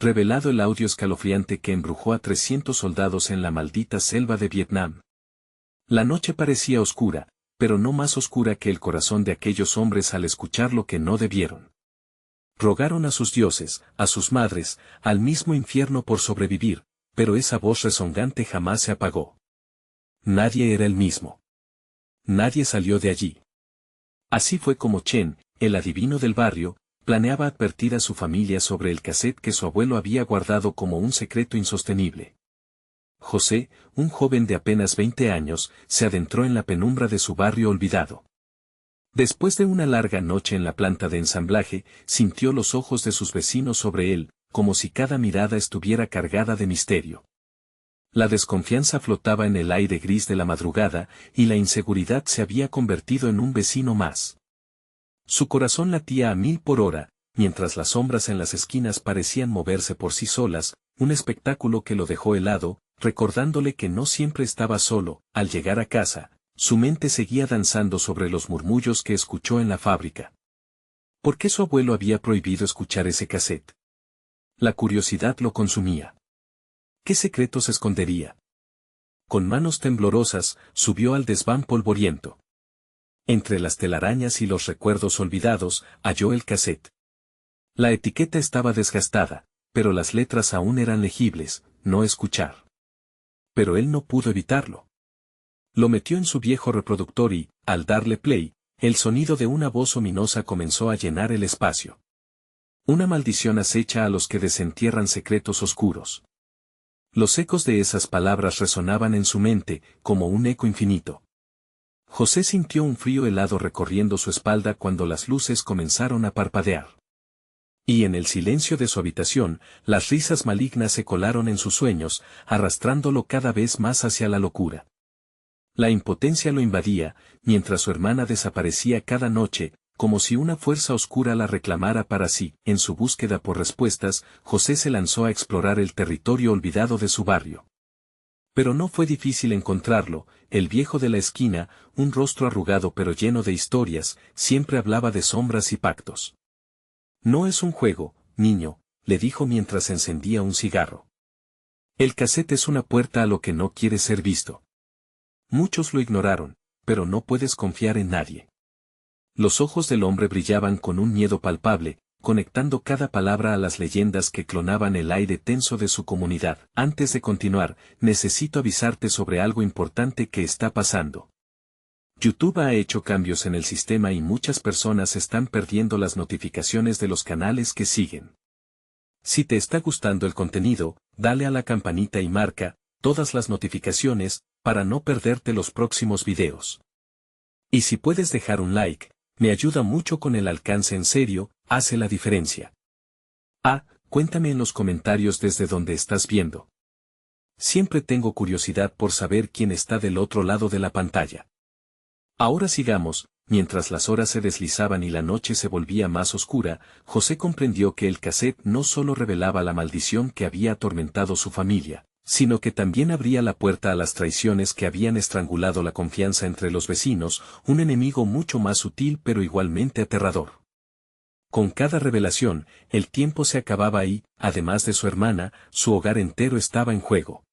revelado el audio escalofriante que embrujó a 300 soldados en la maldita selva de Vietnam. La noche parecía oscura, pero no más oscura que el corazón de aquellos hombres al escuchar lo que no debieron. Rogaron a sus dioses, a sus madres, al mismo infierno por sobrevivir, pero esa voz rezongante jamás se apagó. Nadie era el mismo. Nadie salió de allí. Así fue como Chen, el adivino del barrio, planeaba advertir a su familia sobre el cassette que su abuelo había guardado como un secreto insostenible. José, un joven de apenas 20 años, se adentró en la penumbra de su barrio olvidado. Después de una larga noche en la planta de ensamblaje, sintió los ojos de sus vecinos sobre él, como si cada mirada estuviera cargada de misterio. La desconfianza flotaba en el aire gris de la madrugada, y la inseguridad se había convertido en un vecino más. Su corazón latía a 1000 por hora, mientras las sombras en las esquinas parecían moverse por sí solas, un espectáculo que lo dejó helado, recordándole que no siempre estaba solo. Al llegar a casa, su mente seguía danzando sobre los murmullos que escuchó en la fábrica. ¿Por qué su abuelo había prohibido escuchar ese cassette? La curiosidad lo consumía. ¿Qué secretos escondería? Con manos temblorosas, subió al desván polvoriento. Entre las telarañas y los recuerdos olvidados, halló el cassette. La etiqueta estaba desgastada, pero las letras aún eran legibles. No escuchar. Pero él no pudo evitarlo. Lo metió en su viejo reproductor y, al darle play, el sonido de una voz ominosa comenzó a llenar el espacio. Una maldición acecha a los que desentierran secretos oscuros. Los ecos de esas palabras resonaban en su mente, como un eco infinito. José sintió un frío helado recorriendo su espalda cuando las luces comenzaron a parpadear. Y en el silencio de su habitación, las risas malignas se colaron en sus sueños, arrastrándolo cada vez más hacia la locura. La impotencia lo invadía, mientras su hermana desaparecía cada noche, como si una fuerza oscura la reclamara para sí. En su búsqueda por respuestas, José se lanzó a explorar el territorio olvidado de su barrio. Pero no fue difícil encontrarlo. El viejo de la esquina, un rostro arrugado pero lleno de historias, siempre hablaba de sombras y pactos. No es un juego, niño, le dijo mientras encendía un cigarro. El cassette es una puerta a lo que no quiere ser visto. Muchos lo ignoraron, pero no puedes confiar en nadie. Los ojos del hombre brillaban con un miedo palpable, conectando cada palabra a las leyendas que clonaban el aire tenso de su comunidad. Antes de continuar, necesito avisarte sobre algo importante que está pasando. YouTube ha hecho cambios en el sistema y muchas personas están perdiendo las notificaciones de los canales que siguen. Si te está gustando el contenido, dale a la campanita y marca todas las notificaciones para no perderte los próximos videos. Y si puedes dejar un like, me ayuda mucho con el alcance. En serio, hace la diferencia. Cuéntame en los comentarios desde donde estás viendo. Siempre tengo curiosidad por saber quién está del otro lado de la pantalla. Ahora sigamos. Mientras las horas se deslizaban y la noche se volvía más oscura, José comprendió que el cassette no solo revelaba la maldición que había atormentado su familia, sino que también abría la puerta a las traiciones que habían estrangulado la confianza entre los vecinos, un enemigo mucho más sutil pero igualmente aterrador. Con cada revelación, el tiempo se acababa y, además de su hermana, su hogar entero estaba en juego.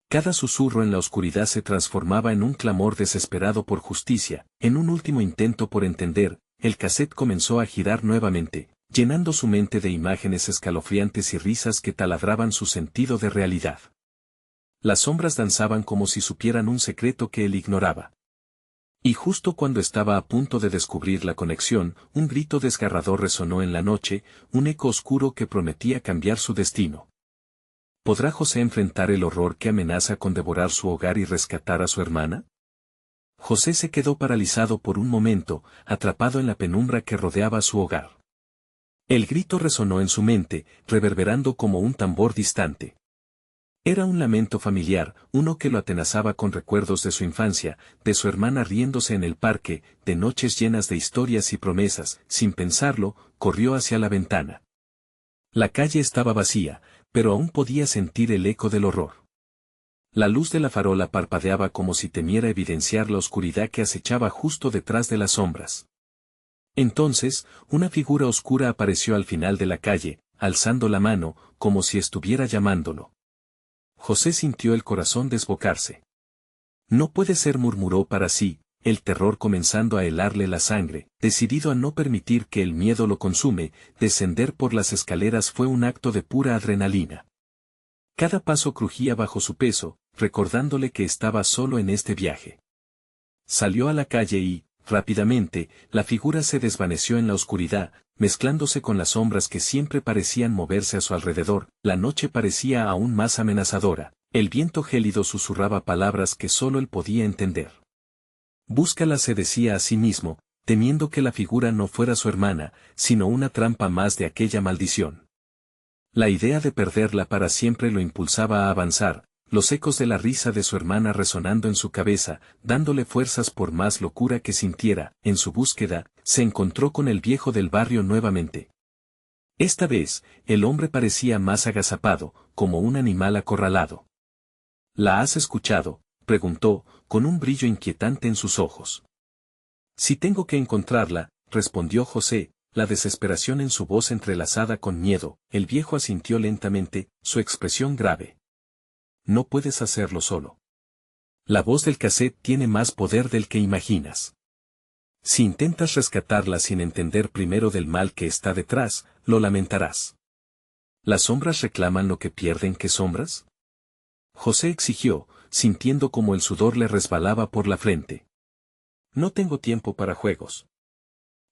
Cada susurro en la oscuridad se transformaba en un clamor desesperado por justicia. En un último intento por entender, el cassette comenzó a girar nuevamente, llenando su mente de imágenes escalofriantes y risas que taladraban su sentido de realidad. Las sombras danzaban como si supieran un secreto que él ignoraba. Y justo cuando estaba a punto de descubrir la conexión, un grito desgarrador resonó en la noche, un eco oscuro que prometía cambiar su destino. ¿Podrá José enfrentar el horror que amenaza con devorar su hogar y rescatar a su hermana? José se quedó paralizado por un momento, atrapado en la penumbra que rodeaba su hogar. El grito resonó en su mente, reverberando como un tambor distante. Era un lamento familiar, uno que lo atenazaba con recuerdos de su infancia, de su hermana riéndose en el parque, de noches llenas de historias y promesas. Sin pensarlo, corrió hacia la ventana. La calle estaba vacía, pero aún podía sentir el eco del horror. La luz de la farola parpadeaba como si temiera evidenciar la oscuridad que acechaba justo detrás de las sombras. Entonces, una figura oscura apareció al final de la calle, alzando la mano, como si estuviera llamándolo. José sintió el corazón desbocarse. No puede ser, murmuró para sí, el terror comenzando a helarle la sangre, decidido a no permitir que el miedo lo consume. Descender por las escaleras fue un acto de pura adrenalina. Cada paso crujía bajo su peso, recordándole que estaba solo en este viaje. Salió a la calle y, rápidamente, la figura se desvaneció en la oscuridad, mezclándose con las sombras que siempre parecían moverse a su alrededor. La noche parecía aún más amenazadora, el viento gélido susurraba palabras que solo él podía entender. Búscala, se decía a sí mismo, temiendo que la figura no fuera su hermana, sino una trampa más de aquella maldición. La idea de perderla para siempre lo impulsaba a avanzar, los ecos de la risa de su hermana resonando en su cabeza, dándole fuerzas por más locura que sintiera. En su búsqueda, se encontró con el viejo del barrio nuevamente. Esta vez, el hombre parecía más agazapado, como un animal acorralado. ¿La has escuchado?, preguntó, con un brillo inquietante en sus ojos. Si tengo que encontrarla, respondió José, la desesperación en su voz entrelazada con miedo. El viejo asintió lentamente, su expresión grave. No puedes hacerlo solo. La voz del cassette tiene más poder del que imaginas. Si intentas rescatarla sin entender primero del mal que está detrás, lo lamentarás. ¿Las sombras reclaman lo que pierden? ¿Qué sombras?, José exigió, sintiendo como el sudor le resbalaba por la frente. No tengo tiempo para juegos.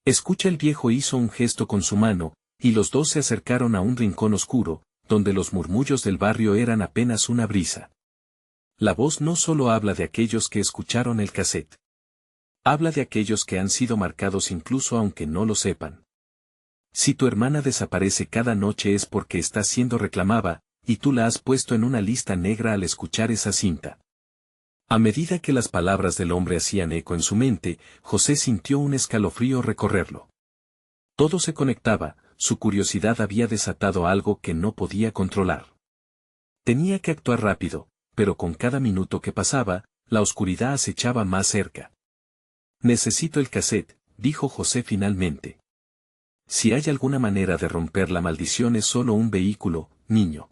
Escucha, el viejo hizo un gesto con su mano, y los dos se acercaron a un rincón oscuro, donde los murmullos del barrio eran apenas una brisa. La voz no solo habla de aquellos que escucharon el cassette. Habla de aquellos que han sido marcados incluso aunque no lo sepan. Si tu hermana desaparece cada noche es porque está siendo reclamada, y tú la has puesto en una lista negra al escuchar esa cinta. A medida que las palabras del hombre hacían eco en su mente, José sintió un escalofrío recorrerlo. Todo se conectaba, su curiosidad había desatado algo que no podía controlar. Tenía que actuar rápido, pero con cada minuto que pasaba, la oscuridad acechaba más cerca. Necesito el cassette, dijo José finalmente. Si hay alguna manera de romper la maldición, es solo un vehículo, niño.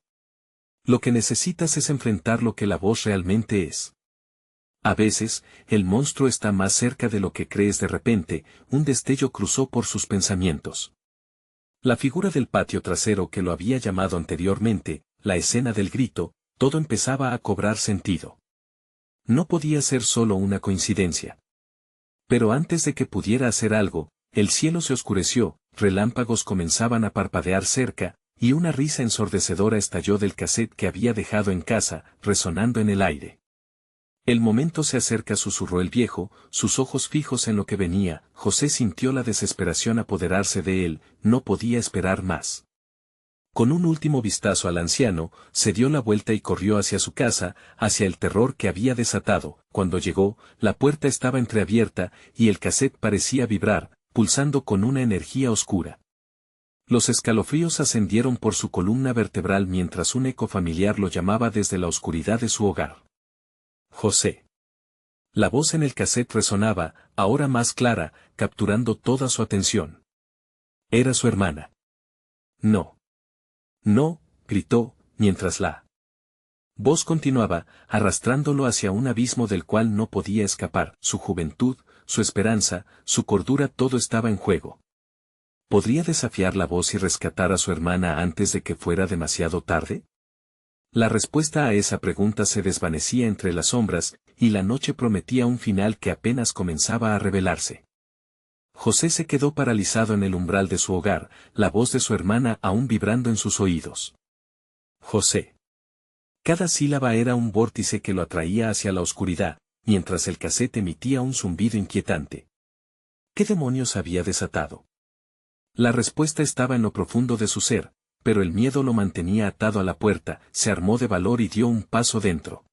Lo que necesitas es enfrentar lo que la voz realmente es. A veces, el monstruo está más cerca de lo que crees. De repente, un destello cruzó por sus pensamientos. La figura del patio trasero que lo había llamado anteriormente, la escena del grito, todo empezaba a cobrar sentido. No podía ser solo una coincidencia. Pero antes de que pudiera hacer algo, el cielo se oscureció, relámpagos comenzaban a parpadear cerca, y una risa ensordecedora estalló del cassette que había dejado en casa, resonando en el aire. El momento se acerca, susurró el viejo, sus ojos fijos en lo que venía. José sintió la desesperación apoderarse de él, no podía esperar más. Con un último vistazo al anciano, se dio la vuelta y corrió hacia su casa, hacia el terror que había desatado. Cuando llegó, la puerta estaba entreabierta, y el cassette parecía vibrar, pulsando con una energía oscura. Los escalofríos ascendieron por su columna vertebral mientras un eco familiar lo llamaba desde la oscuridad de su hogar. José. La voz en el cassette resonaba, ahora más clara, capturando toda su atención. Era su hermana. No. No, gritó, mientras la voz continuaba, arrastrándolo hacia un abismo del cual no podía escapar. Su juventud, su esperanza, su cordura, todo estaba en juego. ¿Podría desafiar la voz y rescatar a su hermana antes de que fuera demasiado tarde? La respuesta a esa pregunta se desvanecía entre las sombras, y la noche prometía un final que apenas comenzaba a revelarse. José se quedó paralizado en el umbral de su hogar, la voz de su hermana aún vibrando en sus oídos. José. Cada sílaba era un vórtice que lo atraía hacia la oscuridad, mientras el cassette emitía un zumbido inquietante. ¿Qué demonios había desatado? La respuesta estaba en lo profundo de su ser, pero el miedo lo mantenía atado a la puerta. Se armó de valor y dio un paso dentro.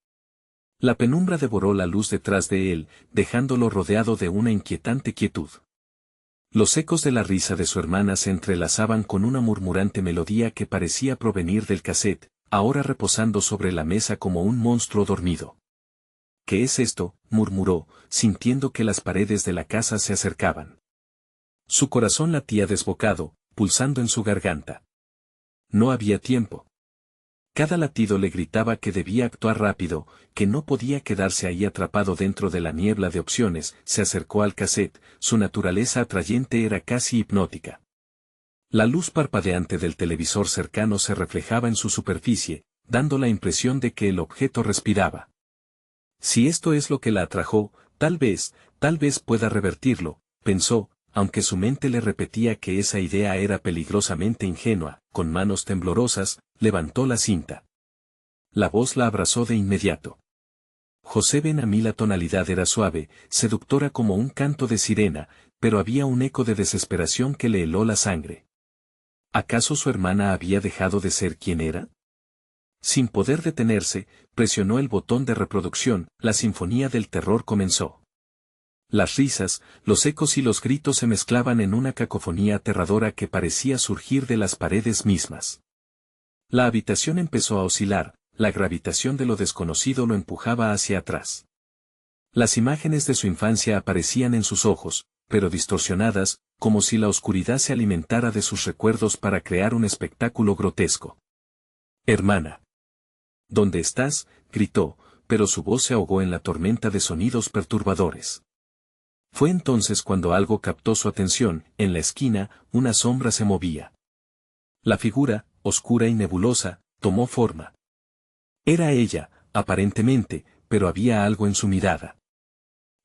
La penumbra devoró la luz detrás de él, dejándolo rodeado de una inquietante quietud. Los ecos de la risa de su hermana se entrelazaban con una murmurante melodía que parecía provenir del cassette, ahora reposando sobre la mesa como un monstruo dormido. ¿Qué es esto?, murmuró, sintiendo que las paredes de la casa se acercaban. Su corazón latía desbocado, pulsando en su garganta. No había tiempo. Cada latido le gritaba que debía actuar rápido, que no podía quedarse ahí atrapado dentro de la niebla de opciones. Se acercó al cassette, su naturaleza atrayente era casi hipnótica. La luz parpadeante del televisor cercano se reflejaba en su superficie, dando la impresión de que el objeto respiraba. Si esto es lo que la atrajo, tal vez pueda revertirlo, pensó, aunque su mente le repetía que esa idea era peligrosamente ingenua. Con manos temblorosas, levantó la cinta. La voz la abrazó de inmediato. José Ben-Amí. La tonalidad era suave, seductora como un canto de sirena, pero había un eco de desesperación que le heló la sangre. ¿Acaso su hermana había dejado de ser quien era? Sin poder detenerse, presionó el botón de reproducción. La sinfonía del terror comenzó. Las risas, los ecos y los gritos se mezclaban en una cacofonía aterradora que parecía surgir de las paredes mismas. La habitación empezó a oscilar, la gravitación de lo desconocido lo empujaba hacia atrás. Las imágenes de su infancia aparecían en sus ojos, pero distorsionadas, como si la oscuridad se alimentara de sus recuerdos para crear un espectáculo grotesco. «Hermana. ¿Dónde estás?», gritó, pero su voz se ahogó en la tormenta de sonidos perturbadores. Fue entonces cuando algo captó su atención. En la esquina, una sombra se movía. La figura, oscura y nebulosa, tomó forma. Era ella, aparentemente, pero había algo en su mirada.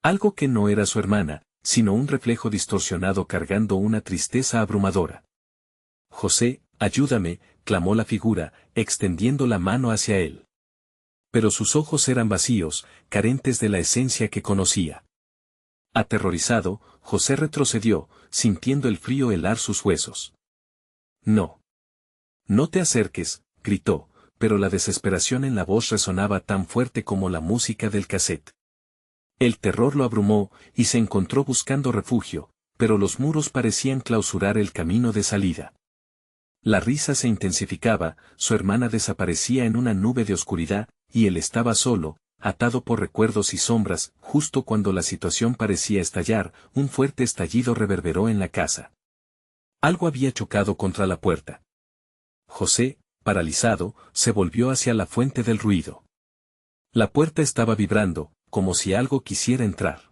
Algo que no era su hermana, sino un reflejo distorsionado cargando una tristeza abrumadora. «José, ayúdame», clamó la figura, extendiendo la mano hacia él. Pero sus ojos eran vacíos, carentes de la esencia que conocía. Aterrorizado, José retrocedió, sintiendo el frío helar sus huesos. «No. No te acerques», gritó, pero la desesperación en la voz resonaba tan fuerte como la música del cassette. El terror lo abrumó, y se encontró buscando refugio, pero los muros parecían clausurar el camino de salida. La risa se intensificaba, su hermana desaparecía en una nube de oscuridad, y él estaba solo, atado por recuerdos y sombras. Justo cuando la situación parecía estallar, un fuerte estallido reverberó en la casa. Algo había chocado contra la puerta. José, paralizado, se volvió hacia la fuente del ruido. La puerta estaba vibrando, como si algo quisiera entrar.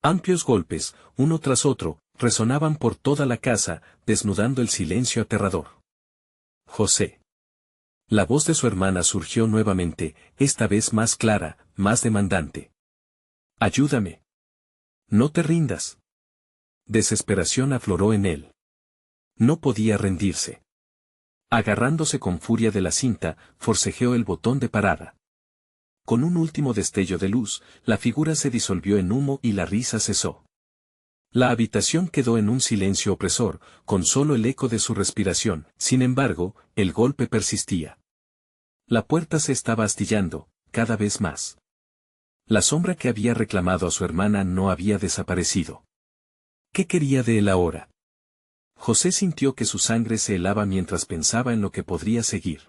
Amplios golpes, uno tras otro, resonaban por toda la casa, desnudando el silencio aterrador. «José». La voz de su hermana surgió nuevamente, esta vez más clara, más demandante. «Ayúdame. No te rindas». Desesperación afloró en él. No podía rendirse. Agarrándose con furia de la cinta, forcejeó el botón de parada. Con un último destello de luz, la figura se disolvió en humo y la risa cesó. La habitación quedó en un silencio opresor, con solo el eco de su respiración. Sin embargo, el golpe persistía. La puerta se estaba astillando, cada vez más. La sombra que había reclamado a su hermana no había desaparecido. ¿Qué quería de él ahora? José sintió que su sangre se helaba mientras pensaba en lo que podría seguir.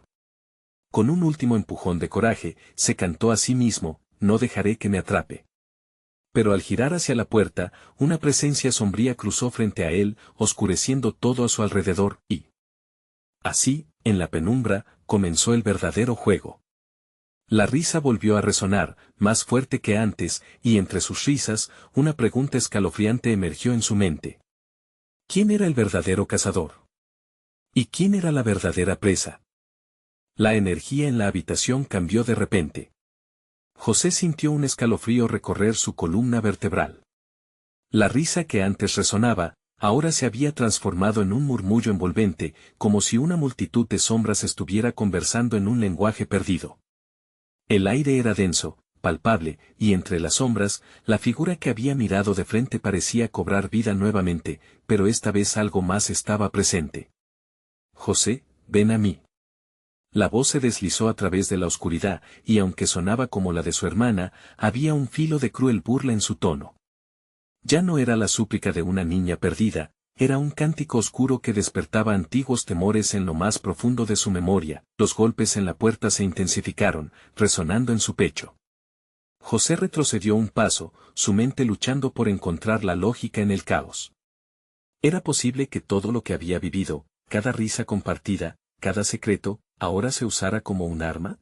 Con un último empujón de coraje, se cantó a sí mismo: «No dejaré que me atrape». Pero al girar hacia la puerta, una presencia sombría cruzó frente a él, oscureciendo todo a su alrededor, y así, en la penumbra, comenzó el verdadero juego. La risa volvió a resonar, más fuerte que antes, y entre sus risas, una pregunta escalofriante emergió en su mente. ¿Quién era el verdadero cazador? ¿Y quién era la verdadera presa? La energía en la habitación cambió de repente. José sintió un escalofrío recorrer su columna vertebral. La risa que antes resonaba, ahora se había transformado en un murmullo envolvente, como si una multitud de sombras estuviera conversando en un lenguaje perdido. El aire era denso, palpable, y entre las sombras, la figura que había mirado de frente parecía cobrar vida nuevamente, pero esta vez algo más estaba presente. «José, ven a mí». La voz se deslizó a través de la oscuridad, y aunque sonaba como la de su hermana, había un filo de cruel burla en su tono. Ya no era la súplica de una niña perdida, era un cántico oscuro que despertaba antiguos temores en lo más profundo de su memoria. Los golpes en la puerta se intensificaron, resonando en su pecho. José retrocedió un paso, su mente luchando por encontrar la lógica en el caos. Era posible que todo lo que había vivido, cada risa compartida, cada secreto, ahora se usara como un arma?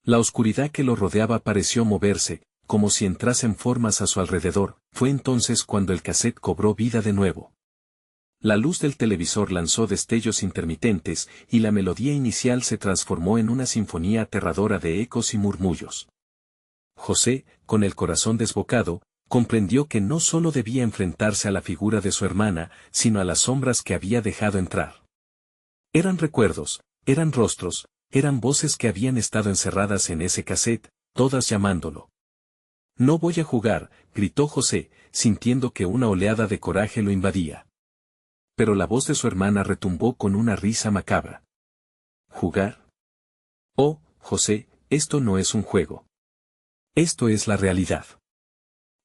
La oscuridad que lo rodeaba pareció moverse, como si entrasen formas a su alrededor. Fue entonces cuando el cassette cobró vida de nuevo. La luz del televisor lanzó destellos intermitentes, y la melodía inicial se transformó en una sinfonía aterradora de ecos y murmullos. José, con el corazón desbocado, comprendió que no solo debía enfrentarse a la figura de su hermana, sino a las sombras que había dejado entrar. Eran recuerdos, eran rostros, eran voces que habían estado encerradas en ese cassette, todas llamándolo. «No voy a jugar», gritó José, sintiendo que una oleada de coraje lo invadía. Pero la voz de su hermana retumbó con una risa macabra. ¿Jugar? Oh, José, esto no es un juego. Esto es la realidad.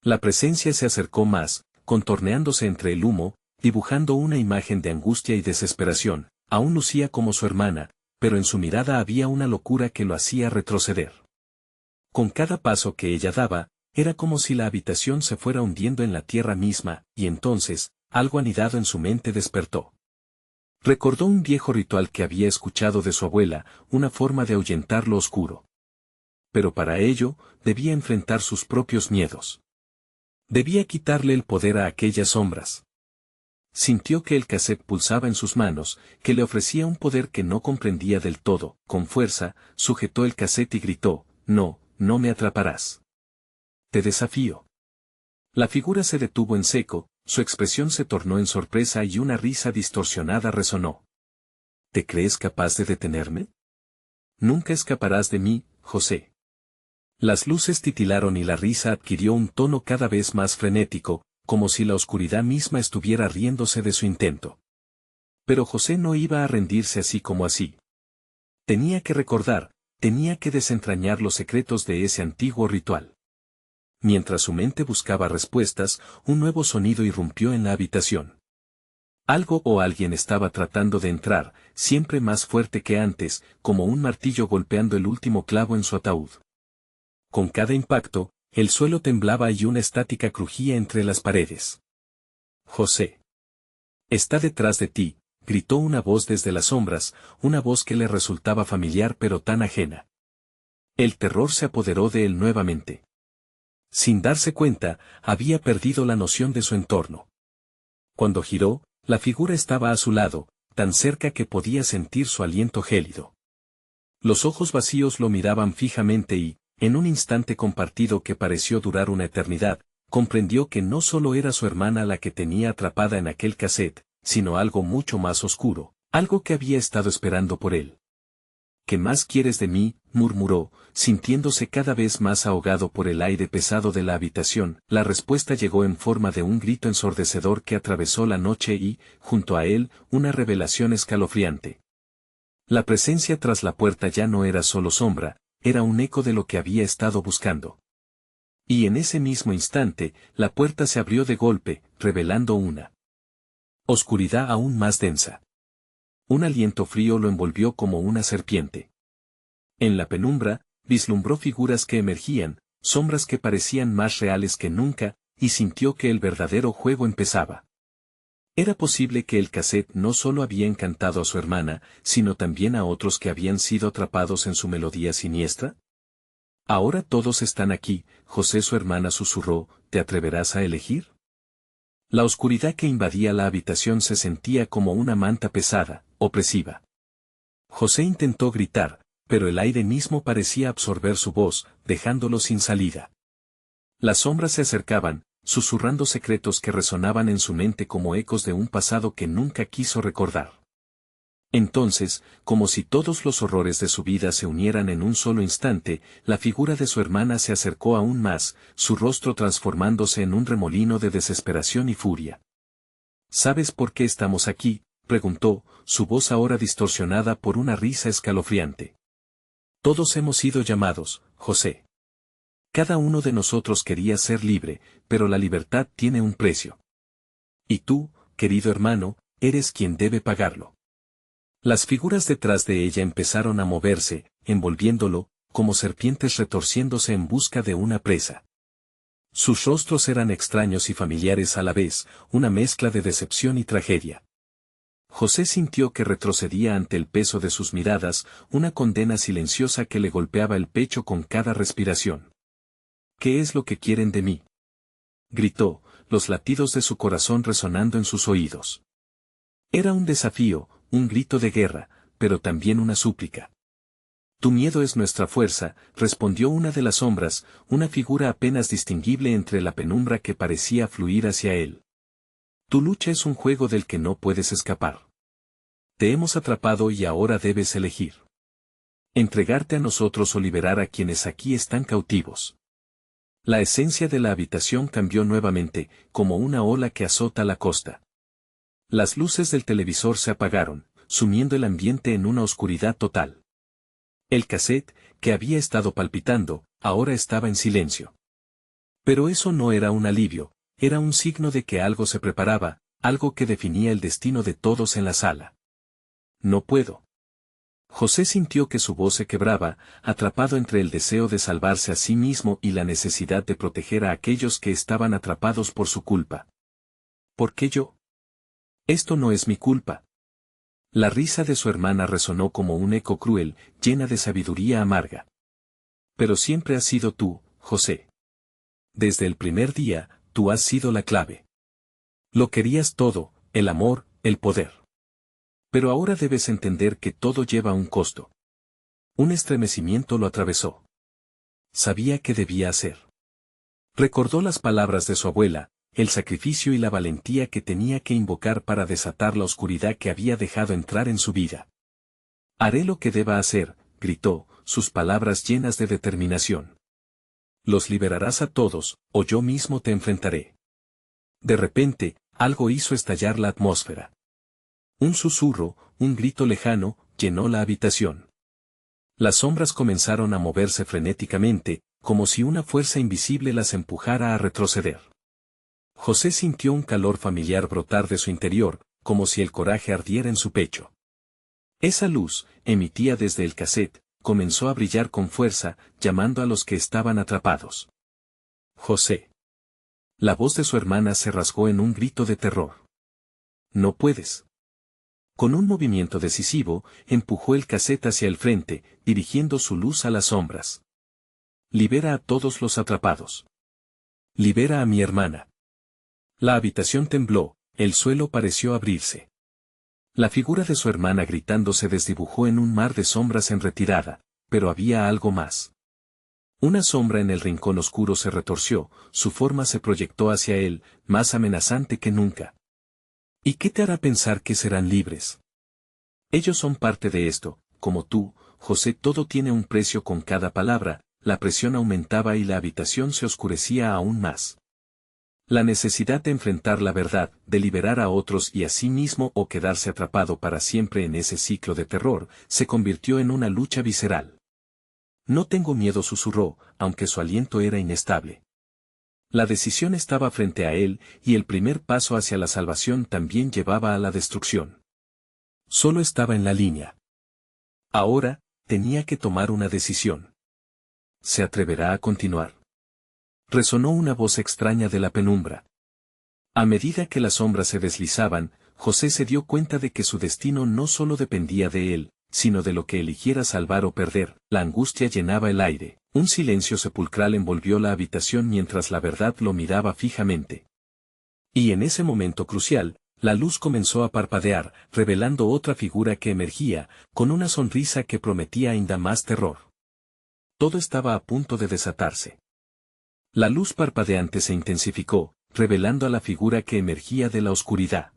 La presencia se acercó más, contorneándose entre el humo, dibujando una imagen de angustia y desesperación. Aún lucía como su hermana, pero en su mirada había una locura que lo hacía retroceder. Con cada paso que ella daba, era como si la habitación se fuera hundiendo en la tierra misma, y entonces, algo anidado en su mente despertó. Recordó un viejo ritual que había escuchado de su abuela, una forma de ahuyentar lo oscuro. Pero para ello, debía enfrentar sus propios miedos. Debía quitarle el poder a aquellas sombras. Sintió que el cassette pulsaba en sus manos, que le ofrecía un poder que no comprendía del todo. Con fuerza, sujetó el cassette y gritó: «No, no me atraparás. Te desafío». La figura se detuvo en seco, su expresión se tornó en sorpresa y una risa distorsionada resonó. «¿Te crees capaz de detenerme? Nunca escaparás de mí, José». Las luces titilaron y la risa adquirió un tono cada vez más frenético, como si la oscuridad misma estuviera riéndose de su intento. Pero José no iba a rendirse así como así. Tenía que recordar, tenía que desentrañar los secretos de ese antiguo ritual. Mientras su mente buscaba respuestas, un nuevo sonido irrumpió en la habitación. Algo o alguien estaba tratando de entrar, siempre más fuerte que antes, como un martillo golpeando el último clavo en su ataúd. Con cada impacto, el suelo temblaba y una estática crujía entre las paredes. «José. Está detrás de ti», gritó una voz desde las sombras, una voz que le resultaba familiar pero tan ajena. El terror se apoderó de él nuevamente. Sin darse cuenta, había perdido la noción de su entorno. Cuando giró, la figura estaba a su lado, tan cerca que podía sentir su aliento gélido. Los ojos vacíos lo miraban fijamente y, en un instante compartido que pareció durar una eternidad, comprendió que no solo era su hermana la que tenía atrapada en aquel cassette, sino algo mucho más oscuro, algo que había estado esperando por él. «¿Qué más quieres de mí?», murmuró, sintiéndose cada vez más ahogado por el aire pesado de la habitación. La respuesta llegó en forma de un grito ensordecedor que atravesó la noche y, junto a él, una revelación escalofriante. La presencia tras la puerta ya no era solo sombra, era un eco de lo que había estado buscando. Y en ese mismo instante, la puerta se abrió de golpe, revelando una oscuridad aún más densa. Un aliento frío lo envolvió como una serpiente. En la penumbra, vislumbró figuras que emergían, sombras que parecían más reales que nunca, y sintió que el verdadero juego empezaba. ¿Era posible que el cassette no solo había encantado a su hermana, sino también a otros que habían sido atrapados en su melodía siniestra? «Ahora todos están aquí», José su hermana susurró, «¿te atreverás a elegir?». La oscuridad que invadía la habitación se sentía como una manta pesada, opresiva. José intentó gritar, pero el aire mismo parecía absorber su voz, dejándolo sin salida. Las sombras se acercaban, susurrando secretos que resonaban en su mente como ecos de un pasado que nunca quiso recordar. Entonces, como si todos los horrores de su vida se unieran en un solo instante, la figura de su hermana se acercó aún más, su rostro transformándose en un remolino de desesperación y furia. «¿Sabes por qué estamos aquí?», preguntó, su voz ahora distorsionada por una risa escalofriante. «Todos hemos sido llamados, José. Cada uno de nosotros quería ser libre, pero la libertad tiene un precio. Y tú, querido hermano, eres quien debe pagarlo». Las figuras detrás de ella empezaron a moverse, envolviéndolo, como serpientes retorciéndose en busca de una presa. Sus rostros eran extraños y familiares a la vez, una mezcla de decepción y tragedia. José sintió que retrocedía ante el peso de sus miradas, una condena silenciosa que le golpeaba el pecho con cada respiración. ¿Qué es lo que quieren de mí?, gritó, los latidos de su corazón resonando en sus oídos. Era un desafío, un grito de guerra, pero también una súplica. Tu miedo es nuestra fuerza, respondió una de las sombras, una figura apenas distinguible entre la penumbra que parecía fluir hacia él. Tu lucha es un juego del que no puedes escapar. Te hemos atrapado y ahora debes elegir. Entregarte a nosotros o liberar a quienes aquí están cautivos. La esencia de la habitación cambió nuevamente, como una ola que azota la costa. Las luces del televisor se apagaron, sumiendo el ambiente en una oscuridad total. El cassette, que había estado palpitando, ahora estaba en silencio. Pero eso no era un alivio, era un signo de que algo se preparaba, algo que definía el destino de todos en la sala. No puedo. José sintió que su voz se quebraba, atrapado entre el deseo de salvarse a sí mismo y la necesidad de proteger a aquellos que estaban atrapados por su culpa. ¿Por qué yo? Esto no es mi culpa. La risa de su hermana resonó como un eco cruel, llena de sabiduría amarga. Pero siempre has sido tú, José. Desde el primer día, tú has sido la clave. Lo querías todo, el amor, el poder. Pero ahora debes entender que todo lleva un costo. Un estremecimiento lo atravesó. Sabía qué debía hacer. Recordó las palabras de su abuela, el sacrificio y la valentía que tenía que invocar para desatar la oscuridad que había dejado entrar en su vida. Haré lo que deba hacer, gritó, sus palabras llenas de determinación. Los liberarás a todos, o yo mismo te enfrentaré. De repente, algo hizo estallar la atmósfera. Un susurro, un grito lejano, llenó la habitación. Las sombras comenzaron a moverse frenéticamente, como si una fuerza invisible las empujara a retroceder. José sintió un calor familiar brotar de su interior, como si el coraje ardiera en su pecho. Esa luz, emitida desde el cassette, comenzó a brillar con fuerza, llamando a los que estaban atrapados. José. La voz de su hermana se rasgó en un grito de terror. No puedes. Con un movimiento decisivo, empujó el cassette hacia el frente, dirigiendo su luz a las sombras. Libera a todos los atrapados. Libera a mi hermana. La habitación tembló, el suelo pareció abrirse. La figura de su hermana gritando se desdibujó en un mar de sombras en retirada, pero había algo más. Una sombra en el rincón oscuro se retorció, su forma se proyectó hacia él, más amenazante que nunca. ¿Y qué te hará pensar que serán libres? Ellos son parte de esto, como tú, José. Todo tiene un precio. Con cada palabra, la presión aumentaba y la habitación se oscurecía aún más. La necesidad de enfrentar la verdad, de liberar a otros y a sí mismo o quedarse atrapado para siempre en ese ciclo de terror, se convirtió en una lucha visceral. No tengo miedo, susurró, aunque su aliento era inestable. La decisión estaba frente a él, y el primer paso hacia la salvación también llevaba a la destrucción. Solo estaba en la línea. Ahora, tenía que tomar una decisión. ¿Se atreverá a continuar? Resonó una voz extraña de la penumbra. A medida que las sombras se deslizaban, José se dio cuenta de que su destino no solo dependía de él, sino de lo que eligiera salvar o perder. La angustia llenaba el aire, un silencio sepulcral envolvió la habitación mientras la verdad lo miraba fijamente. Y en ese momento crucial, la luz comenzó a parpadear, revelando otra figura que emergía, con una sonrisa que prometía ainda más terror. Todo estaba a punto de desatarse. La luz parpadeante se intensificó, revelando a la figura que emergía de la oscuridad.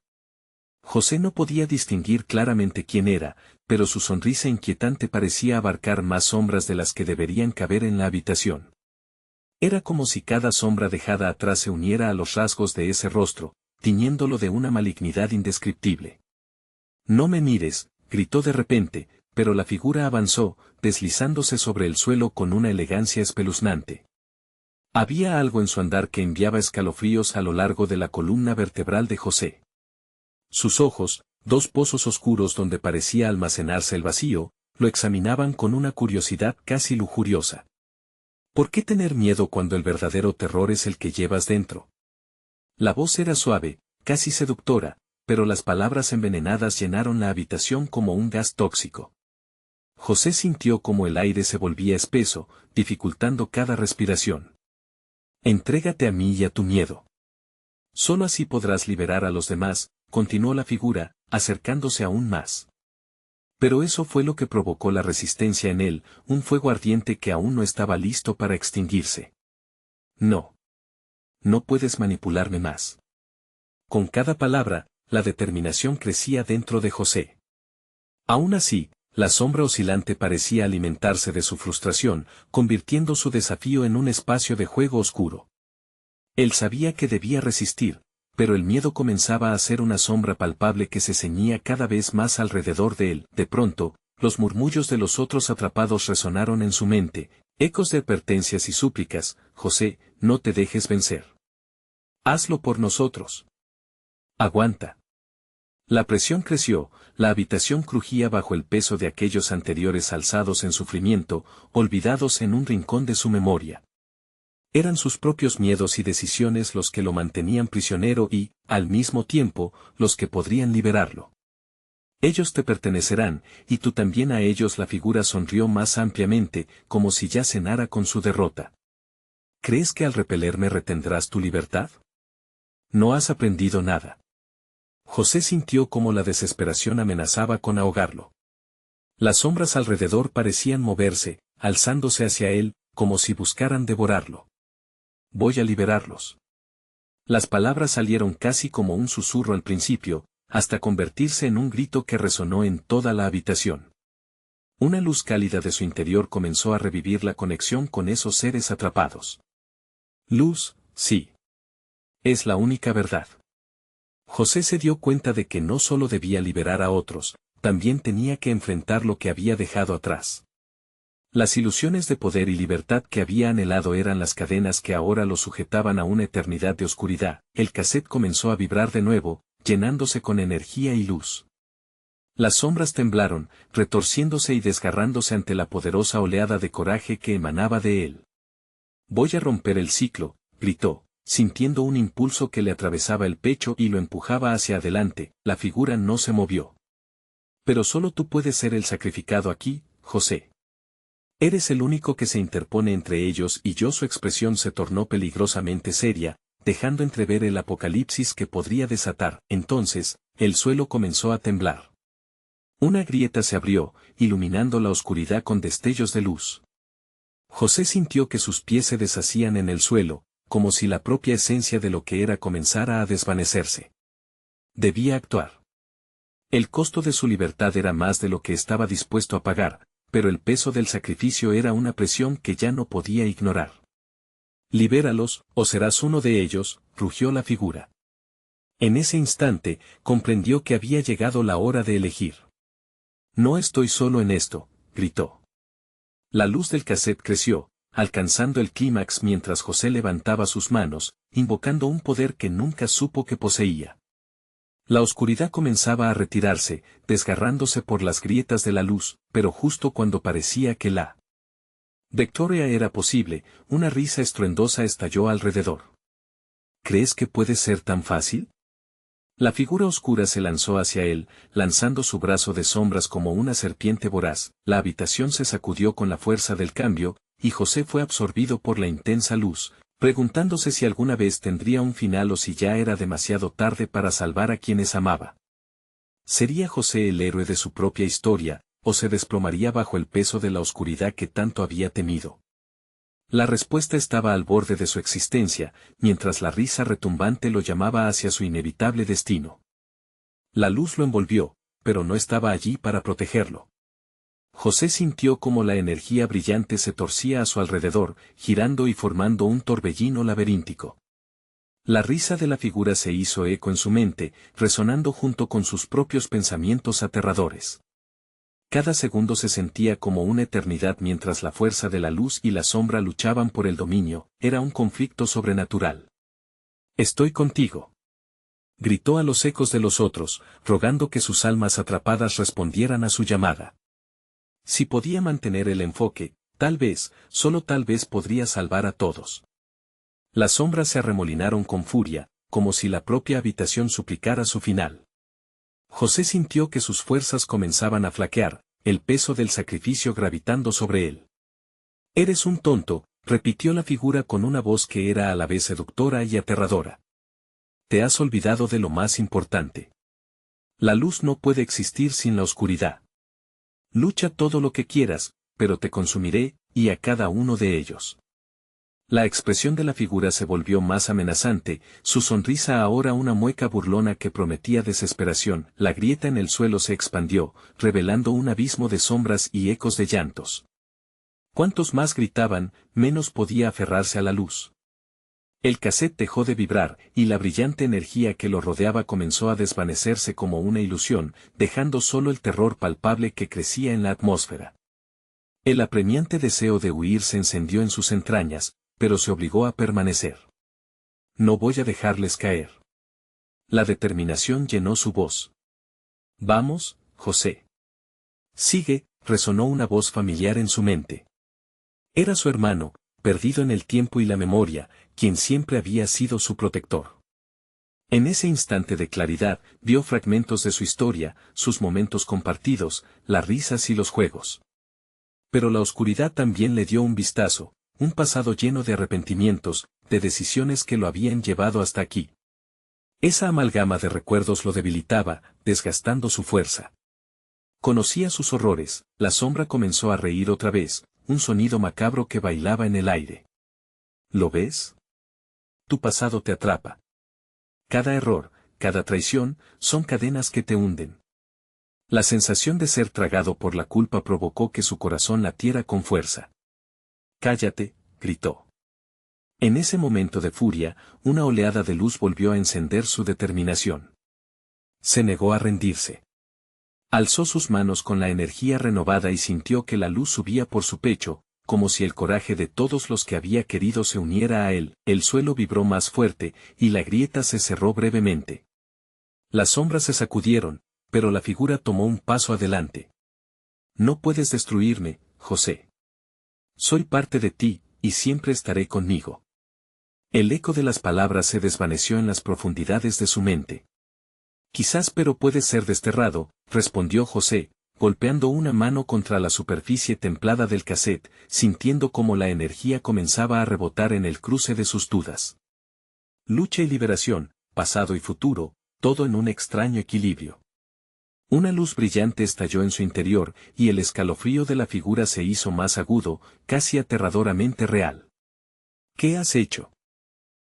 José no podía distinguir claramente quién era, pero su sonrisa inquietante parecía abarcar más sombras de las que deberían caber en la habitación. Era como si cada sombra dejada atrás se uniera a los rasgos de ese rostro, tiñéndolo de una malignidad indescriptible. No me mires, gritó de repente, pero la figura avanzó, deslizándose sobre el suelo con una elegancia espeluznante. Había algo en su andar que enviaba escalofríos a lo largo de la columna vertebral de José. Sus ojos, dos pozos oscuros donde parecía almacenarse el vacío, lo examinaban con una curiosidad casi lujuriosa. ¿Por qué tener miedo cuando el verdadero terror es el que llevas dentro? La voz era suave, casi seductora, pero las palabras envenenadas llenaron la habitación como un gas tóxico. José sintió como el aire se volvía espeso, dificultando cada respiración. Entrégate a mí y a tu miedo. Solo así podrás liberar a los demás, continuó la figura, acercándose aún más. Pero eso fue lo que provocó la resistencia en él, un fuego ardiente que aún no estaba listo para extinguirse. No. No puedes manipularme más. Con cada palabra, la determinación crecía dentro de José. Aún así, la sombra oscilante parecía alimentarse de su frustración, convirtiendo su desafío en un espacio de juego oscuro. Él sabía que debía resistir, pero el miedo comenzaba a ser una sombra palpable que se ceñía cada vez más alrededor de él. De pronto, los murmullos de los otros atrapados resonaron en su mente, ecos de advertencias y súplicas: José, no te dejes vencer. Hazlo por nosotros. Aguanta. La presión creció, la habitación crujía bajo el peso de aquellos anteriores alzados en sufrimiento, olvidados en un rincón de su memoria. Eran sus propios miedos y decisiones los que lo mantenían prisionero y, al mismo tiempo, los que podrían liberarlo. Ellos te pertenecerán, y tú también a ellos. La figura sonrió más ampliamente, como si ya cenara con su derrota. ¿Crees que al repelerme retendrás tu libertad? No has aprendido nada. José sintió como la desesperación amenazaba con ahogarlo. Las sombras alrededor parecían moverse, alzándose hacia él, como si buscaran devorarlo. Voy a liberarlos. Las palabras salieron casi como un susurro al principio, hasta convertirse en un grito que resonó en toda la habitación. Una luz cálida de su interior comenzó a revivir la conexión con esos seres atrapados. Luz, sí. Es la única verdad. José se dio cuenta de que no solo debía liberar a otros, también tenía que enfrentar lo que había dejado atrás. Las ilusiones de poder y libertad que había anhelado eran las cadenas que ahora lo sujetaban a una eternidad de oscuridad. El cassette comenzó a vibrar de nuevo, llenándose con energía y luz. Las sombras temblaron, retorciéndose y desgarrándose ante la poderosa oleada de coraje que emanaba de él. Voy a romper el ciclo, gritó, sintiendo un impulso que le atravesaba el pecho y lo empujaba hacia adelante. La figura no se movió. Pero solo tú puedes ser el sacrificado aquí, José. Eres el único que se interpone entre ellos y yo. Su expresión se tornó peligrosamente seria, dejando entrever el apocalipsis que podría desatar. Entonces, el suelo comenzó a temblar. Una grieta se abrió, iluminando la oscuridad con destellos de luz. José sintió que sus pies se deshacían en el suelo, como si la propia esencia de lo que era comenzara a desvanecerse. Debía actuar. El costo de su libertad era más de lo que estaba dispuesto a pagar, pero el peso del sacrificio era una presión que ya no podía ignorar. Libéralos, o serás uno de ellos, rugió la figura. En ese instante, comprendió que había llegado la hora de elegir. No estoy solo en esto, gritó. La luz del cassette creció, alcanzando el clímax mientras José levantaba sus manos, invocando un poder que nunca supo que poseía. La oscuridad comenzaba a retirarse, desgarrándose por las grietas de la luz, pero justo cuando parecía que la victoria era posible, una risa estruendosa estalló alrededor. ¿Crees que puede ser tan fácil? La figura oscura se lanzó hacia él, lanzando su brazo de sombras como una serpiente voraz. La habitación se sacudió con la fuerza del cambio, y José fue absorbido por la intensa luz, preguntándose si alguna vez tendría un final o si ya era demasiado tarde para salvar a quienes amaba. ¿Sería José el héroe de su propia historia, o se desplomaría bajo el peso de la oscuridad que tanto había temido? La respuesta estaba al borde de su existencia, mientras la risa retumbante lo llamaba hacia su inevitable destino. La luz lo envolvió, pero no estaba allí para protegerlo. José sintió como la energía brillante se torcía a su alrededor, girando y formando un torbellino laberíntico. La risa de la figura se hizo eco en su mente, resonando junto con sus propios pensamientos aterradores. Cada segundo se sentía como una eternidad mientras la fuerza de la luz y la sombra luchaban por el dominio. Era un conflicto sobrenatural. Estoy contigo. Gritó a los ecos de los otros, rogando que sus almas atrapadas respondieran a su llamada. Si podía mantener el enfoque, tal vez, solo tal vez podría salvar a todos. Las sombras se arremolinaron con furia, como si la propia habitación suplicara su final. José sintió que sus fuerzas comenzaban a flaquear, el peso del sacrificio gravitando sobre él. «Eres un tonto», repitió la figura con una voz que era a la vez seductora y aterradora. «Te has olvidado de lo más importante. La luz no puede existir sin la oscuridad. Lucha todo lo que quieras, pero te consumiré, y a cada uno de ellos». La expresión de la figura se volvió más amenazante, su sonrisa ahora una mueca burlona que prometía desesperación. La grieta en el suelo se expandió, revelando un abismo de sombras y ecos de llantos. Cuantos más gritaban, menos podía aferrarse a la luz. El cassette dejó de vibrar, y la brillante energía que lo rodeaba comenzó a desvanecerse como una ilusión, dejando solo el terror palpable que crecía en la atmósfera. El apremiante deseo de huir se encendió en sus entrañas, pero se obligó a permanecer. «No voy a dejarles caer». La determinación llenó su voz. «Vamos, José». «Sigue», resonó una voz familiar en su mente. Era su hermano, perdido en el tiempo y la memoria, quien siempre había sido su protector. En ese instante de claridad, vio fragmentos de su historia, sus momentos compartidos, las risas y los juegos. Pero la oscuridad también le dio un vistazo, un pasado lleno de arrepentimientos, de decisiones que lo habían llevado hasta aquí. Esa amalgama de recuerdos lo debilitaba, desgastando su fuerza. Conocía sus horrores, la sombra comenzó a reír otra vez, un sonido macabro que bailaba en el aire. ¿Lo ves? Tu pasado te atrapa. Cada error, cada traición, son cadenas que te hunden. La sensación de ser tragado por la culpa provocó que su corazón latiera con fuerza. «Cállate», gritó. En ese momento de furia, una oleada de luz volvió a encender su determinación. Se negó a rendirse. Alzó sus manos con la energía renovada y sintió que la luz subía por su pecho, como si el coraje de todos los que había querido se uniera a él. El suelo vibró más fuerte, y la grieta se cerró brevemente. Las sombras se sacudieron, pero la figura tomó un paso adelante. «No puedes destruirme, José. Soy parte de ti, y siempre estaré conmigo». El eco de las palabras se desvaneció en las profundidades de su mente. «Quizás, pero puedes ser desterrado», respondió José, golpeando una mano contra la superficie templada del cassette, sintiendo cómo la energía comenzaba a rebotar en el cruce de sus dudas. Lucha y liberación, pasado y futuro, todo en un extraño equilibrio. Una luz brillante estalló en su interior, y el escalofrío de la figura se hizo más agudo, casi aterradoramente real. «¿Qué has hecho?».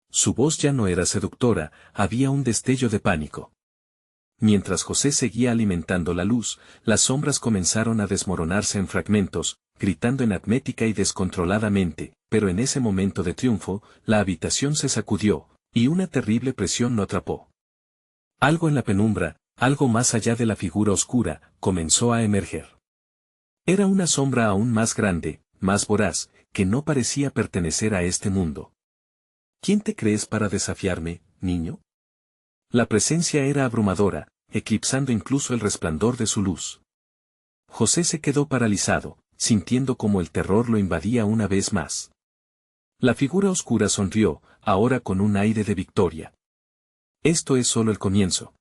Su voz ya no era seductora, había un destello de pánico. Mientras José seguía alimentando la luz, las sombras comenzaron a desmoronarse en fragmentos, gritando en atmética y descontroladamente, pero en ese momento de triunfo, la habitación se sacudió, y una terrible presión lo atrapó. Algo en la penumbra, algo más allá de la figura oscura, comenzó a emerger. Era una sombra aún más grande, más voraz, que no parecía pertenecer a este mundo. «¿Quién te crees para desafiarme, niño?». La presencia era abrumadora, eclipsando incluso el resplandor de su luz. José se quedó paralizado, sintiendo como el terror lo invadía una vez más. La figura oscura sonrió, ahora con un aire de victoria. «Esto es solo el comienzo».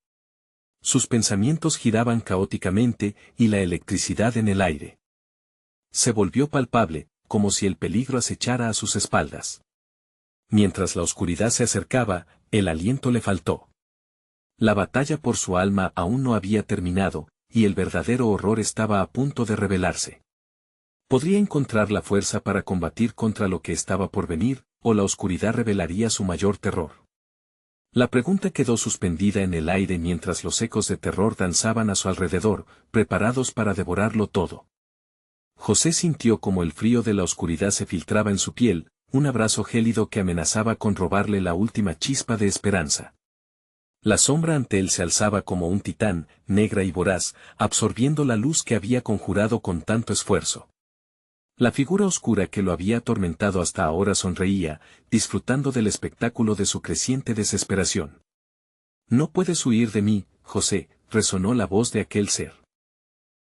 Sus pensamientos giraban caóticamente, y la electricidad en el aire se volvió palpable, como si el peligro acechara a sus espaldas. Mientras la oscuridad se acercaba, el aliento le faltó. La batalla por su alma aún no había terminado, y el verdadero horror estaba a punto de revelarse. Podría encontrar la fuerza para combatir contra lo que estaba por venir, o la oscuridad revelaría su mayor terror. La pregunta quedó suspendida en el aire mientras los ecos de terror danzaban a su alrededor, preparados para devorarlo todo. José sintió como el frío de la oscuridad se filtraba en su piel, un abrazo gélido que amenazaba con robarle la última chispa de esperanza. La sombra ante él se alzaba como un titán, negra y voraz, absorbiendo la luz que había conjurado con tanto esfuerzo. La figura oscura que lo había atormentado hasta ahora sonreía, disfrutando del espectáculo de su creciente desesperación. «No puedes huir de mí, José», resonó la voz de aquel ser.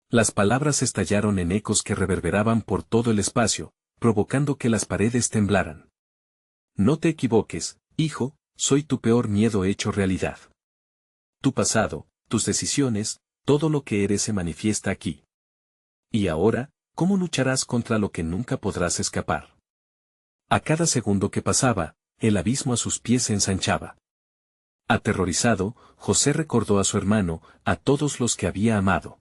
Las palabras estallaron en ecos que reverberaban por todo el espacio, provocando que las paredes temblaran. «No te equivoques, hijo, soy tu peor miedo hecho realidad. Tu pasado, tus decisiones, todo lo que eres se manifiesta aquí. Y ahora, ¿cómo lucharás contra lo que nunca podrás escapar? A cada segundo que pasaba, el abismo a sus pies se ensanchaba. Aterrorizado, José recordó a su hermano, a todos los que había amado.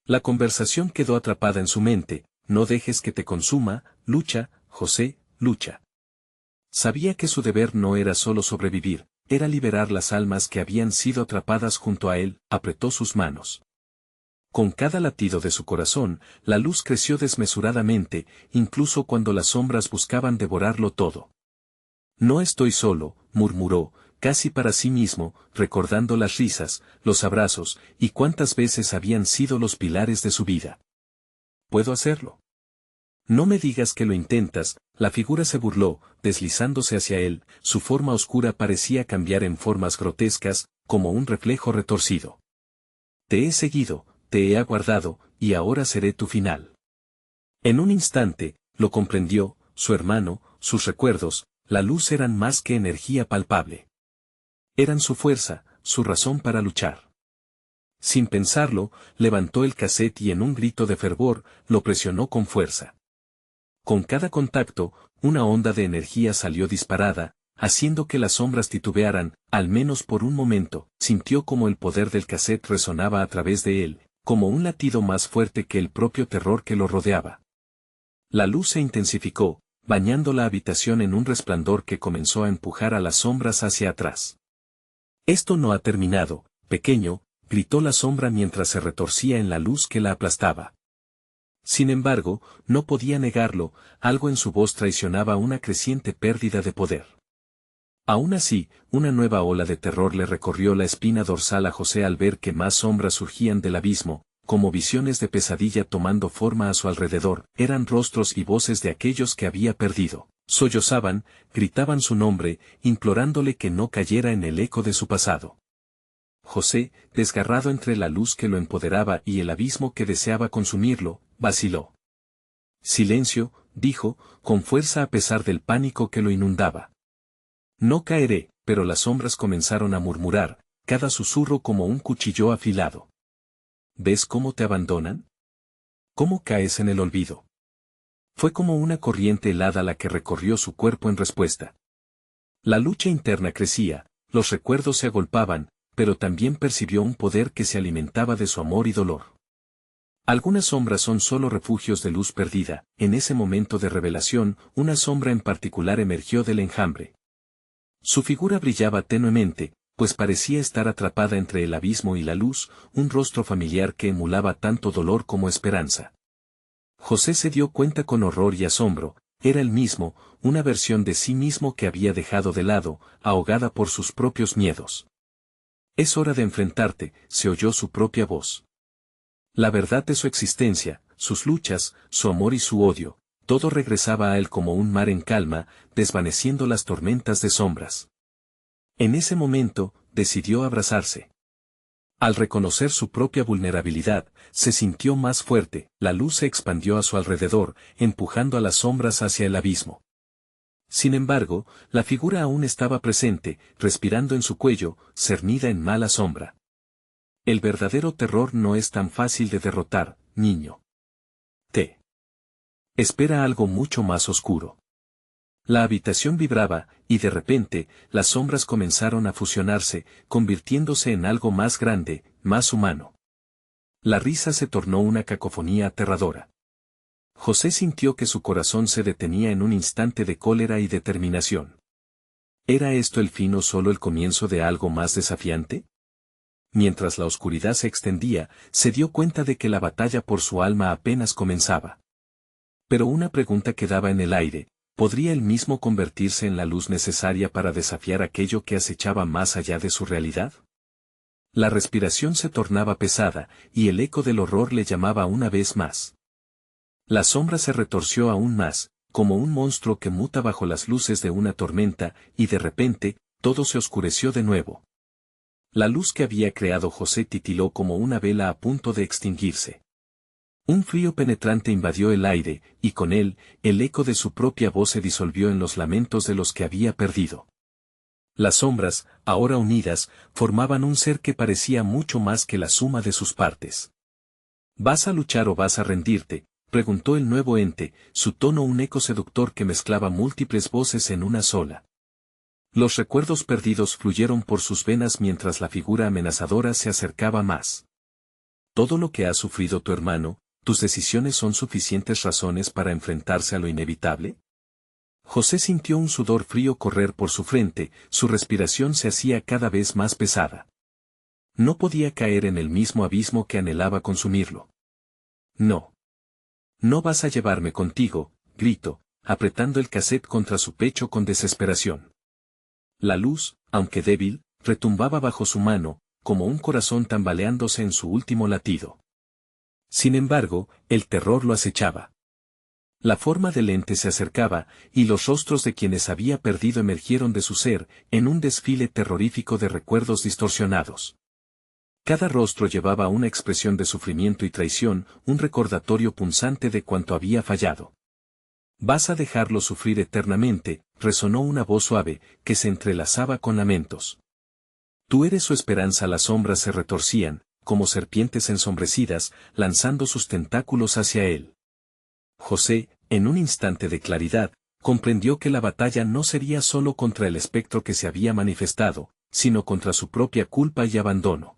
La conversación quedó atrapada en su mente: no dejes que te consuma, lucha, José, lucha. Sabía que su deber no era solo sobrevivir, era liberar las almas que habían sido atrapadas junto a él. Apretó sus manos. Con cada latido de su corazón, la luz creció desmesuradamente, incluso cuando las sombras buscaban devorarlo todo. No estoy solo, murmuró, casi para sí mismo, recordando las risas, los abrazos, y cuántas veces habían sido los pilares de su vida. ¿Puedo hacerlo? No me digas que lo intentas. La figura se burló, deslizándose hacia él, su forma oscura parecía cambiar en formas grotescas, como un reflejo retorcido. Te he seguido, te he aguardado, y ahora seré tu final. En un instante, lo comprendió: su hermano, sus recuerdos, la luz eran más que energía palpable. Eran su fuerza, su razón para luchar. Sin pensarlo, levantó el casete y en un grito de fervor, lo presionó con fuerza. Con cada contacto, una onda de energía salió disparada, haciendo que las sombras titubearan. Al menos por un momento, sintió como el poder del casete resonaba a través de él, como un latido más fuerte que el propio terror que lo rodeaba. La luz se intensificó, bañando la habitación en un resplandor que comenzó a empujar a las sombras hacia atrás. Esto no ha terminado, pequeño, gritó la sombra mientras se retorcía en la luz que la aplastaba. Sin embargo, no podía negarlo, algo en su voz traicionaba una creciente pérdida de poder. Aún así, una nueva ola de terror le recorrió la espina dorsal a José al ver que más sombras surgían del abismo, como visiones de pesadilla tomando forma a su alrededor. Eran rostros y voces de aquellos que había perdido. Sollozaban, gritaban su nombre, implorándole que no cayera en el eco de su pasado. José, desgarrado entre la luz que lo empoderaba y el abismo que deseaba consumirlo, vaciló. Silencio, dijo, con fuerza a pesar del pánico que lo inundaba. No caeré, pero las sombras comenzaron a murmurar, cada susurro como un cuchillo afilado. ¿Ves cómo te abandonan? ¿Cómo caes en el olvido? Fue como una corriente helada la que recorrió su cuerpo en respuesta. La lucha interna crecía, los recuerdos se agolpaban, pero también percibió un poder que se alimentaba de su amor y dolor. Algunas sombras son solo refugios de luz perdida. En ese momento de revelación, una sombra en particular emergió del enjambre. Su figura brillaba tenuemente, pues parecía estar atrapada entre el abismo y la luz, un rostro familiar que emulaba tanto dolor como esperanza. José se dio cuenta con horror y asombro: era el mismo, una versión de sí mismo que había dejado de lado, ahogada por sus propios miedos. Es hora de enfrentarte, se oyó su propia voz. La verdad de su existencia, sus luchas, su amor y su odio, todo regresaba a él como un mar en calma, desvaneciendo las tormentas de sombras. En ese momento, decidió abrazarse. Al reconocer su propia vulnerabilidad, se sintió más fuerte. La luz se expandió a su alrededor, empujando a las sombras hacia el abismo. Sin embargo, la figura aún estaba presente, respirando en su cuello, cernida en mala sombra. El verdadero terror no es tan fácil de derrotar, niño. Te espera algo mucho más oscuro. La habitación vibraba, y de repente, las sombras comenzaron a fusionarse, convirtiéndose en algo más grande, más humano. La risa se tornó una cacofonía aterradora. José sintió que su corazón se detenía en un instante de cólera y determinación. ¿Era esto el fin o solo el comienzo de algo más desafiante? Mientras la oscuridad se extendía, se dio cuenta de que la batalla por su alma apenas comenzaba. Pero una pregunta quedaba en el aire: ¿podría él mismo convertirse en la luz necesaria para desafiar aquello que acechaba más allá de su realidad? La respiración se tornaba pesada, y el eco del horror le llamaba una vez más. La sombra se retorció aún más, como un monstruo que muta bajo las luces de una tormenta, y de repente, todo se oscureció de nuevo. La luz que había creado José titiló como una vela a punto de extinguirse. Un frío penetrante invadió el aire, y con él, el eco de su propia voz se disolvió en los lamentos de los que había perdido. Las sombras, ahora unidas, formaban un ser que parecía mucho más que la suma de sus partes. ¿Vas a luchar o vas a rendirte?, preguntó el nuevo ente, su tono un eco seductor que mezclaba múltiples voces en una sola. Los recuerdos perdidos fluyeron por sus venas mientras la figura amenazadora se acercaba más. Todo lo que ha sufrido tu hermano, ¿tus decisiones son suficientes razones para enfrentarse a lo inevitable? José sintió un sudor frío correr por su frente, su respiración se hacía cada vez más pesada. No podía caer en el mismo abismo que anhelaba consumirlo. No. No vas a llevarme contigo, gritó, apretando el casete contra su pecho con desesperación. La luz, aunque débil, retumbaba bajo su mano, como un corazón tambaleándose en su último latido. Sin embargo, el terror lo acechaba. La forma del ente se acercaba, y los rostros de quienes había perdido emergieron de su ser, en un desfile terrorífico de recuerdos distorsionados. Cada rostro llevaba una expresión de sufrimiento y traición, un recordatorio punzante de cuanto había fallado. «Vas a dejarlo sufrir eternamente», resonó una voz suave, que se entrelazaba con lamentos. «Tú eres su esperanza». Las sombras se retorcían, como serpientes ensombrecidas, lanzando sus tentáculos hacia él. José, en un instante de claridad, comprendió que la batalla no sería solo contra el espectro que se había manifestado, sino contra su propia culpa y abandono.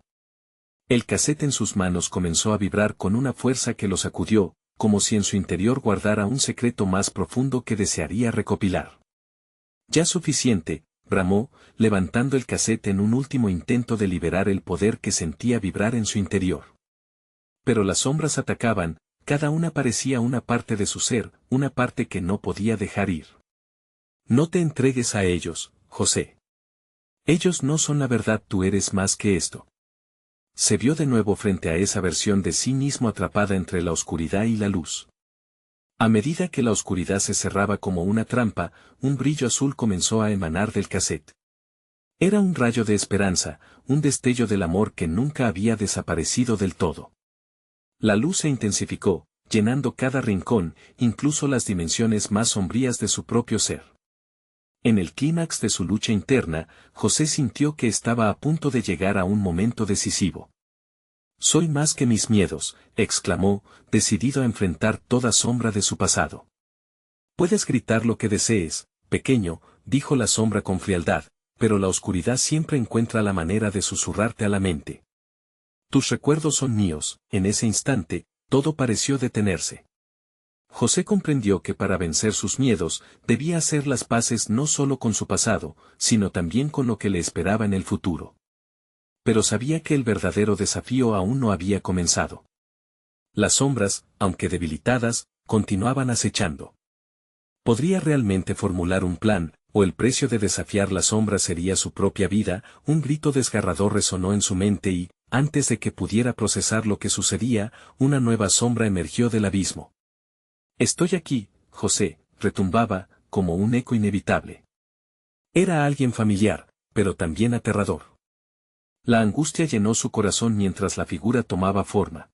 El casete en sus manos comenzó a vibrar con una fuerza que lo sacudió, como si en su interior guardara un secreto más profundo que desearía recopilar. «Ya suficiente», bramó, levantando el casete en un último intento de liberar el poder que sentía vibrar en su interior. Pero las sombras atacaban, cada una parecía una parte de su ser, una parte que no podía dejar ir. «No te entregues a ellos, José. Ellos no son la verdad, tú eres más que esto». Se vio de nuevo frente a esa versión de sí mismo atrapada entre la oscuridad y la luz. A medida que la oscuridad se cerraba como una trampa, un brillo azul comenzó a emanar del casete. Era un rayo de esperanza, un destello del amor que nunca había desaparecido del todo. La luz se intensificó, llenando cada rincón, incluso las dimensiones más sombrías de su propio ser. En el clímax de su lucha interna, José sintió que estaba a punto de llegar a un momento decisivo. «Soy más que mis miedos», exclamó, decidido a enfrentar toda sombra de su pasado. «Puedes gritar lo que desees, pequeño», dijo la sombra con frialdad, «pero la oscuridad siempre encuentra la manera de susurrarte a la mente. Tus recuerdos son míos». En ese instante, todo pareció detenerse. José comprendió que para vencer sus miedos, debía hacer las paces no solo con su pasado, sino también con lo que le esperaba en el futuro. Pero sabía que el verdadero desafío aún no había comenzado. Las sombras, aunque debilitadas, continuaban acechando. ¿Podría realmente formular un plan, o el precio de desafiar las sombras sería su propia vida? Un grito desgarrador resonó en su mente y, antes de que pudiera procesar lo que sucedía, una nueva sombra emergió del abismo. «Estoy aquí, José», retumbaba, como un eco inevitable. Era alguien familiar, pero también aterrador. La angustia llenó su corazón mientras la figura tomaba forma.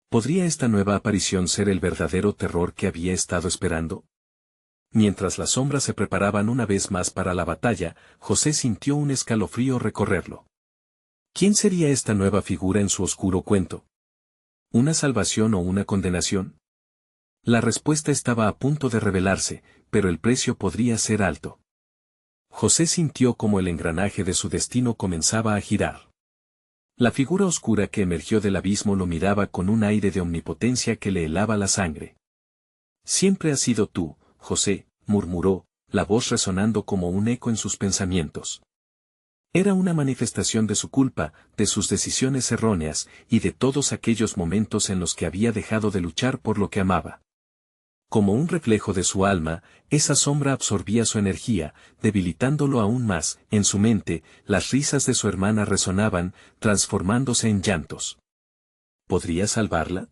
¿Podría esta nueva aparición ser el verdadero terror que había estado esperando? Mientras las sombras se preparaban una vez más para la batalla, José sintió un escalofrío recorrerlo. ¿Quién sería esta nueva figura en su oscuro cuento? ¿Una salvación o una condenación? La respuesta estaba a punto de revelarse, pero el precio podría ser alto. José sintió como el engranaje de su destino comenzaba a girar. La figura oscura que emergió del abismo lo miraba con un aire de omnipotencia que le helaba la sangre. «Siempre has sido tú, José», murmuró, la voz resonando como un eco en sus pensamientos. Era una manifestación de su culpa, de sus decisiones erróneas, y de todos aquellos momentos en los que había dejado de luchar por lo que amaba. Como un reflejo de su alma, esa sombra absorbía su energía, debilitándolo aún más. En su mente, las risas de su hermana resonaban, transformándose en llantos. ¿Podría salvarla?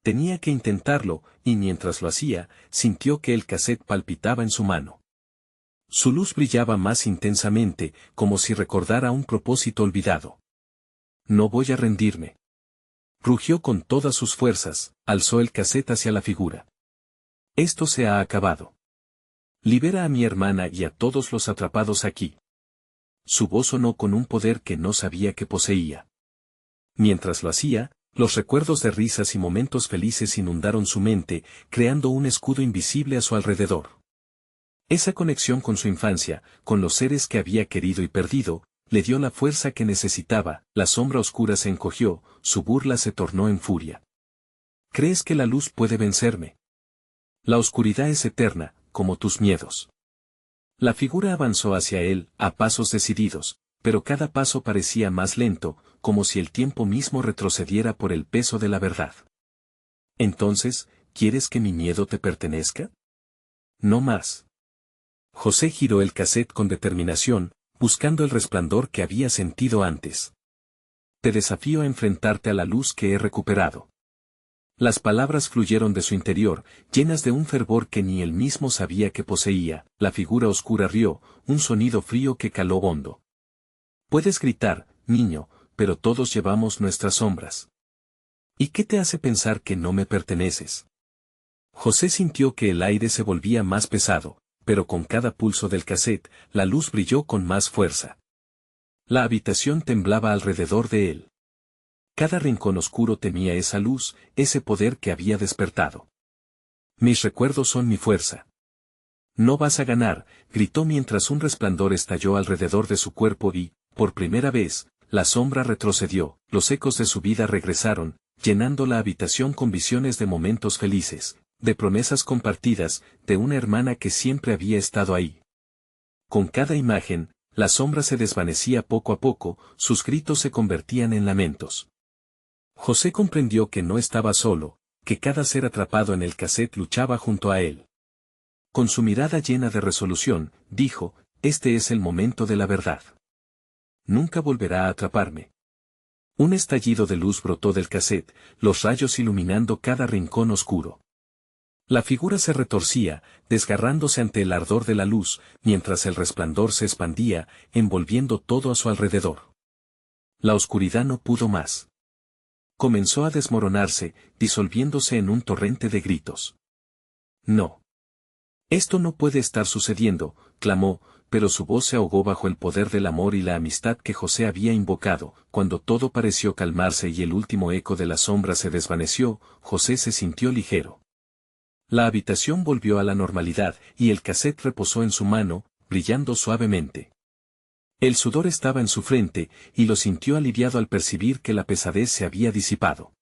Tenía que intentarlo, y mientras lo hacía, sintió que el casete palpitaba en su mano. Su luz brillaba más intensamente, como si recordara un propósito olvidado. «No voy a rendirme». Rugió con todas sus fuerzas, alzó el casete hacia la figura. «Esto se ha acabado. Libera a mi hermana y a todos los atrapados aquí». su voz sonó con un poder que no sabía que poseía. Mientras lo hacía, los recuerdos de risas y momentos felices inundaron su mente, creando un escudo invisible a su alrededor. Esa conexión con su infancia, con los seres que había querido y perdido, le dio la fuerza que necesitaba, la sombra oscura se encogió, su burla se tornó en furia. ¿Crees que la luz puede vencerme? La oscuridad es eterna, como tus miedos. La figura avanzó hacia él, a pasos decididos, pero cada paso parecía más lento, como si el tiempo mismo retrocediera por el peso de la verdad. Entonces, ¿quieres que mi miedo te pertenezca? No más. José giró el cassette con determinación, buscando el resplandor que había sentido antes. Te desafío a enfrentarte a la luz que he recuperado. Las palabras fluyeron de su interior, llenas de un fervor que ni él mismo sabía que poseía. La figura oscura rió, un sonido frío que caló hondo. Puedes gritar, niño, pero todos llevamos nuestras sombras. ¿Y qué te hace pensar que no me perteneces? José sintió que el aire se volvía más pesado, pero con cada pulso del cassette, la luz brilló con más fuerza. La habitación temblaba alrededor de él. Cada rincón oscuro temía esa luz, ese poder que había despertado. Mis recuerdos son mi fuerza. No vas a ganar, gritó mientras un resplandor estalló alrededor de su cuerpo y, por primera vez, la sombra retrocedió, los ecos de su vida regresaron, llenando la habitación con visiones de momentos felices, de promesas compartidas, de una hermana que siempre había estado ahí. Con cada imagen, la sombra se desvanecía poco a poco, sus gritos se convertían en lamentos. José comprendió que no estaba solo, que cada ser atrapado en el cassette luchaba junto a él. Con su mirada llena de resolución, dijo, este es el momento de la verdad. Nunca volverá a atraparme. Un estallido de luz brotó del cassette, los rayos iluminando cada rincón oscuro. La figura se retorcía, desgarrándose ante el ardor de la luz, mientras el resplandor se expandía, envolviendo todo a su alrededor. La oscuridad no pudo más. Comenzó a desmoronarse, disolviéndose en un torrente de gritos. No. Esto no puede estar sucediendo, clamó, pero su voz se ahogó bajo el poder del amor y la amistad que José había invocado. Cuando todo pareció calmarse y el último eco de la sombra se desvaneció, José se sintió ligero. La habitación volvió a la normalidad y el cassette reposó en su mano, brillando suavemente. El sudor estaba en su frente, y lo sintió aliviado al percibir que la pesadez se había disipado.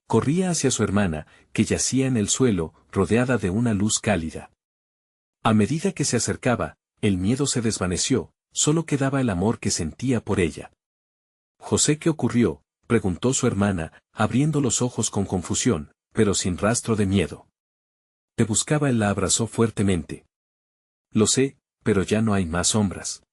Corría hacia su hermana, que yacía en el suelo, rodeada de una luz cálida. A medida que se acercaba, el miedo se desvaneció, solo quedaba el amor que sentía por ella. «José, ¿qué ocurrió?», preguntó su hermana, abriendo los ojos con confusión, pero sin rastro de miedo. «Te buscaba», él la abrazó fuertemente. «Lo sé, pero ya no hay más sombras».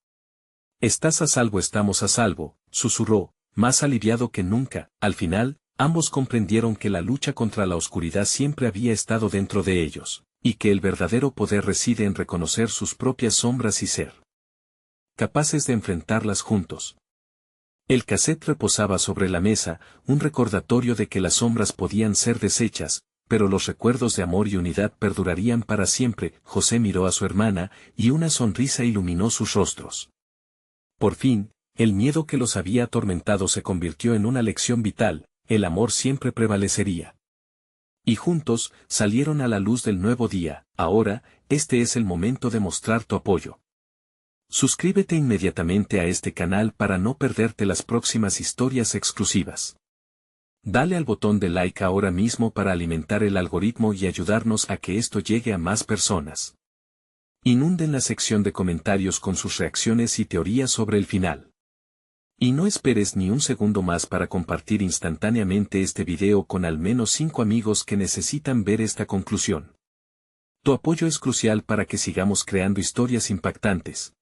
«Estás a salvo, estamos a salvo», susurró, más aliviado que nunca. Al final, ambos comprendieron que la lucha contra la oscuridad siempre había estado dentro de ellos, y que el verdadero poder reside en reconocer sus propias sombras y ser capaces de enfrentarlas juntos. El cassette reposaba sobre la mesa, un recordatorio de que las sombras podían ser deshechas, pero los recuerdos de amor y unidad perdurarían para siempre. José miró a su hermana, y una sonrisa iluminó sus rostros. Por fin, el miedo que los había atormentado se convirtió en una lección vital, el amor siempre prevalecería. Y juntos, salieron a la luz del nuevo día. Ahora, este es el momento de mostrar tu apoyo. Suscríbete inmediatamente a este canal para no perderte las próximas historias exclusivas. Dale al botón de like ahora mismo para alimentar el algoritmo y ayudarnos a que esto llegue a más personas. Inunden la sección de comentarios con sus reacciones y teorías sobre el final. Y no esperes ni un segundo más para compartir instantáneamente este video con al menos 5 amigos que necesitan ver esta conclusión. Tu apoyo es crucial para que sigamos creando historias impactantes.